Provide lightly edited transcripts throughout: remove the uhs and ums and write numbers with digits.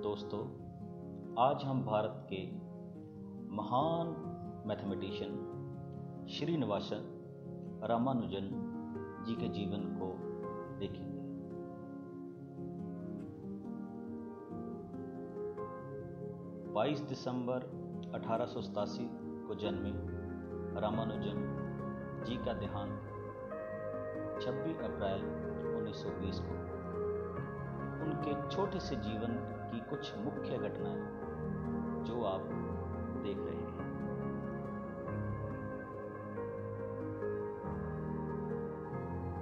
दोस्तों, आज हम भारत के महान मैथमेटिशियन श्रीनिवास रामानुजन जी के जीवन को देखेंगे। बाईस दिसंबर 1887 को जन्मे रामानुजन जी का देहांत 26 अप्रैल 1920 को उनके छोटे से जीवन की कुछ मुख्य घटनाएं जो आप देख रहे हैं।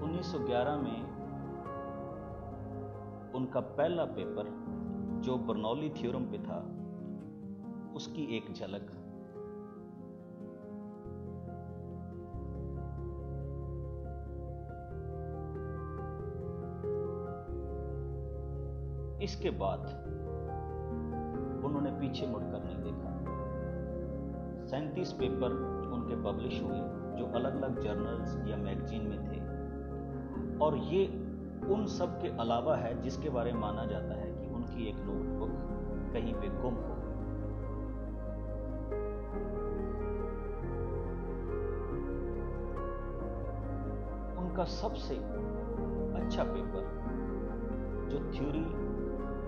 उन्नीस 1911 में उनका पहला पेपर जो बर्नौली थ्योरम पे था, उसकी एक झलक। इसके बाद उन्होंने पीछे मुड़कर नहीं देखा। 37 पेपर उनके पब्लिश हुए जो अलग अलग जर्नल्स या मैगजीन में थे, और ये उन सब के अलावा है जिसके बारे में माना जाता है कि उनकी एक नोटबुक कहीं पे गुम हो। उनका सबसे अच्छा पेपर जो थ्योरी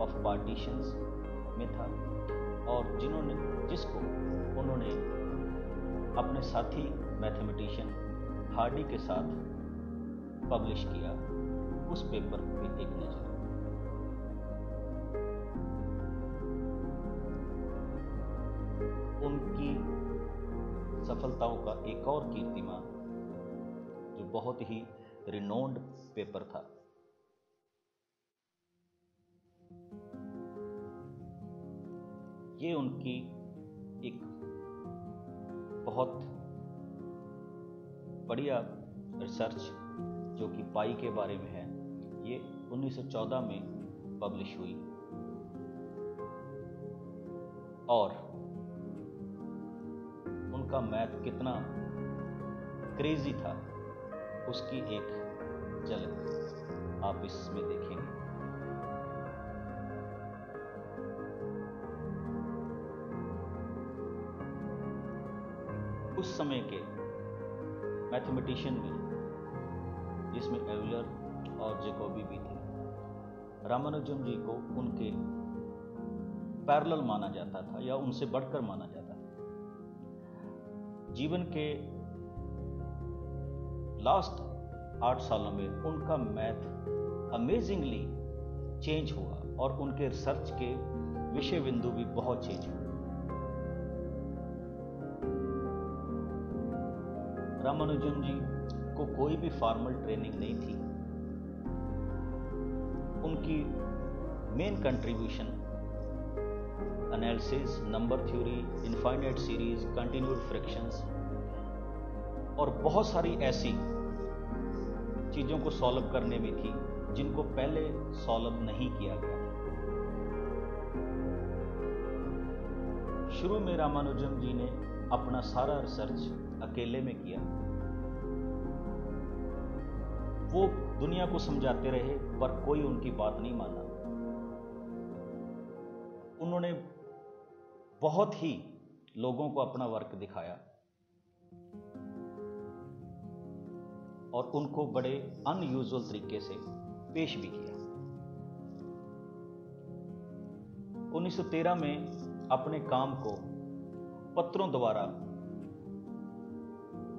ऑफ पार्टीशंस में था, और जिसको उन्होंने अपने साथी मैथमेटिशियन हार्डी के साथ पब्लिश किया, उस पेपर पे एक नजर। उनकी सफलताओं का एक और कीर्तिमान जो बहुत ही रिनोन्ड पेपर था, ये उनकी एक बहुत बढ़िया रिसर्च जो कि पाई के बारे में है, ये 1914 में पब्लिश हुई, और उनका मैथ कितना क्रेजी था उसकी एक झलक आप इसमें देखेंगे। उस समय के मैथमेटिशियन में, जिसमें एवलर और जैकोबी भी थे, रामानुजन जी को उनके पैरेलल माना जाता था या उनसे बढ़कर माना जाता था। जीवन के लास्ट 8 सालों में उनका मैथ अमेजिंगली चेंज हुआ, और उनके रिसर्च के विषय बिंदु भी बहुत चेंज हुए। रामानुजन जी को कोई भी फॉर्मल ट्रेनिंग नहीं थी। उनकी main contribution analysis, number theory, infinite series, continued fractions और बहुत सारी ऐसी चीजों को सॉल्व करने में थी जिनको पहले सॉल्व नहीं किया गया था। शुरू में रामानुजन जी ने अपना सारा रिसर्च अकेले में किया। वो दुनिया को समझाते रहे पर कोई उनकी बात नहीं माना। उन्होंने बहुत ही लोगों को अपना वर्क दिखाया और उनको बड़े अनयूजुअल तरीके से पेश भी किया। 1913 में अपने काम को पत्रों द्वारा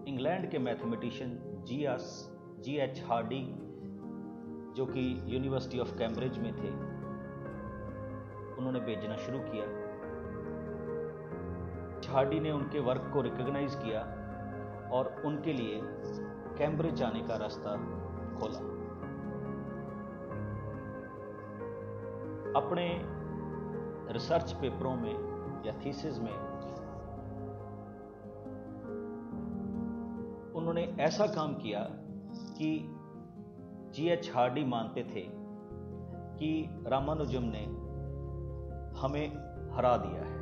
इंग्लैंड के मैथमेटिशियन जी.एच. हार्डी, जो कि यूनिवर्सिटी ऑफ कैम्ब्रिज में थे, उन्होंने भेजना शुरू किया। हार्डी ने उनके वर्क को रिकॉग्नाइज किया और उनके लिए कैम्ब्रिज जाने का रास्ता खोला। अपने रिसर्च पेपरों में या थीसिस में उन्होंने ऐसा काम किया कि जी.एच. हार्डी मानते थे कि रामानुजन ने हमें हरा दिया है।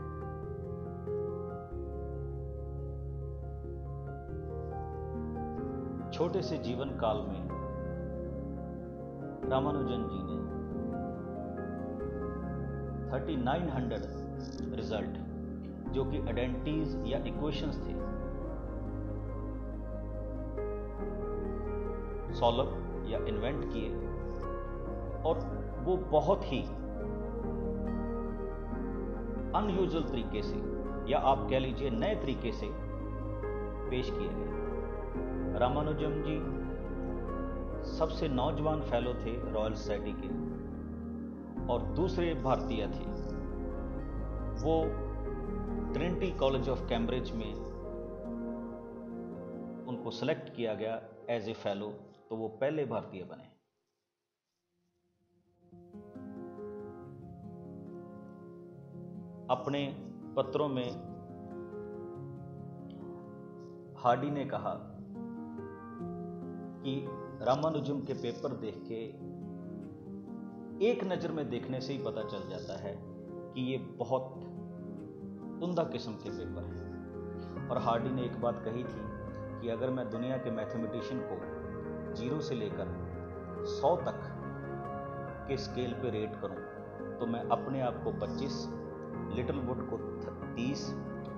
छोटे से जीवन काल में रामानुजन जी ने 3900 रिजल्ट जो कि आइडेंटिटीज या इक्वेशंस थे सॉल्व या इन्वेंट किए, और वो बहुत ही अनयूजुअल तरीके से, या आप कह लीजिए नए तरीके से पेश किए गए। रामानुजम जी सबसे नौजवान फेलो थे रॉयल सोसाइटी के, और दूसरे भारतीय थे वो ट्रिनिटी कॉलेज ऑफ कैम्ब्रिज में उनको सेलेक्ट किया गया एज ए फेलो, तो वो पहले भारतीय बने। अपने पत्रों में हार्डी ने कहा कि रामानुजम के पेपर देख के एक नज़र में देखने से ही पता चल जाता है कि ये बहुत उम्दा किस्म के पेपर हैं। और हार्डी ने एक बात कही थी कि अगर मैं दुनिया के मैथमेटिशियन को 0 से लेकर 100 तक के स्केल पे रेट करूं तो मैं अपने आप को 25, लिटिलवुड को 30,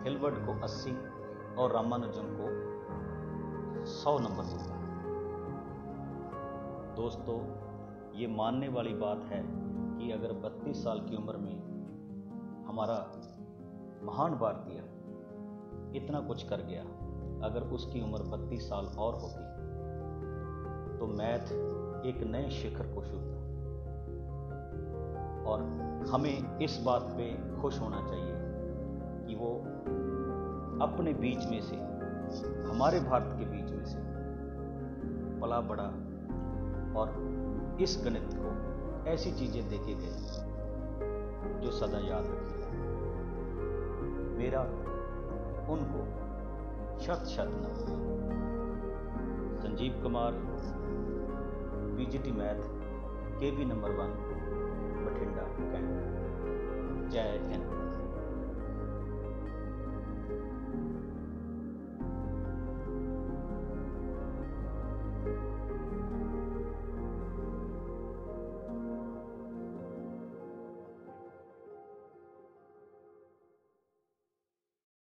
हिलवर्ड को 80 और रामानुजम को 100 नंबर दूंगा। दोस्तों, ये मानने वाली बात है कि अगर 32 साल की उम्र में हमारा महान भारतीय इतना कुछ कर गया, अगर उसकी उम्र 32 साल और होती तो मैथ एक नए शिखर को छूता। और हमें इस बात पे खुश होना चाहिए कि वो अपने बीच में से, हमारे भारत के बीच में से पला बड़ा और इस गणित को ऐसी चीजें देखे गए जो सदा याद रखेगा। मेरा उनको शत नमन। संजीव कुमार, पीजीटी मैथ, केवी नंबर 1, बठिंडा, कैंट। जय हिंद।